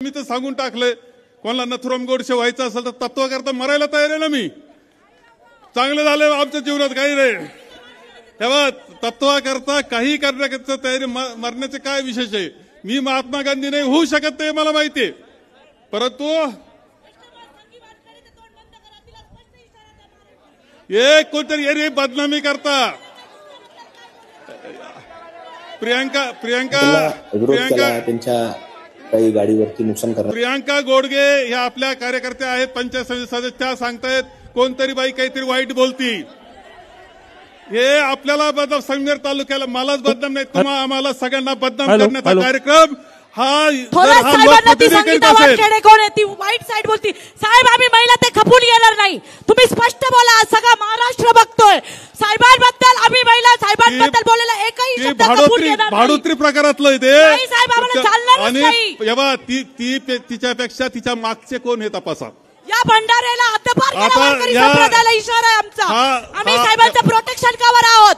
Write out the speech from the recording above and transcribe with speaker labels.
Speaker 1: मी तर सांगून टाकले कोणाला नथुराम गोडसे व्हायचं असेल तर तत्वाकरता मरायला तयार आहे ना मी। चांगलं झालं आमच्या जीवनात काही नाही तेव्हा तत्वाकरता काही करण्याची तयारी मरण्याचे काय विशेष आहे। मी महात्मा गांधी नाही होऊ शकत ते मला माहिती आहे, परंतु एक कोणतरी बदनामी करता प्रियंका
Speaker 2: त्यांच्या काही गाडीवरती नुकसान करणार।
Speaker 1: प्रियंका गोडगे ह्या आपल्या कार्यकर्त्या आहेत, पंचायत समिती सदस्य, त्या सांगतायत कोणतरी बाई काहीतरी वाईट बोलती। हे आपल्याला बदनाम, संगमेर तालुक्याला मलाच बदनाम नाही, तुम्हाला आम्हाला सगळ्यांना बदनाम करण्याचा कार्यक्रम हा
Speaker 3: वाईट साईड बोलती। साहेब आम्ही महिला ते खपून येणार नाही, तुम्ही स्पष्ट बोला, सगळा महाराष्ट्र बघतोय साहेबांबद्दल। आम्ही महिला साहेबांबद्दल बोलायला एकही शब्द खपून येणार नाही।
Speaker 1: भाडोत्री प्रकारातलं ते
Speaker 3: साहेब आम्हाला चालणारच नाही।
Speaker 1: आणि तिच्यापेक्षा तिच्या मागचे कोण हे तपासा।
Speaker 3: या भंडाऱ्याला हद्दपार केला वारकरी संप्रदायाला इशारा आहे आमचा। आम्ही साहेबांचं प्रोटेक्शन कवर आहोत।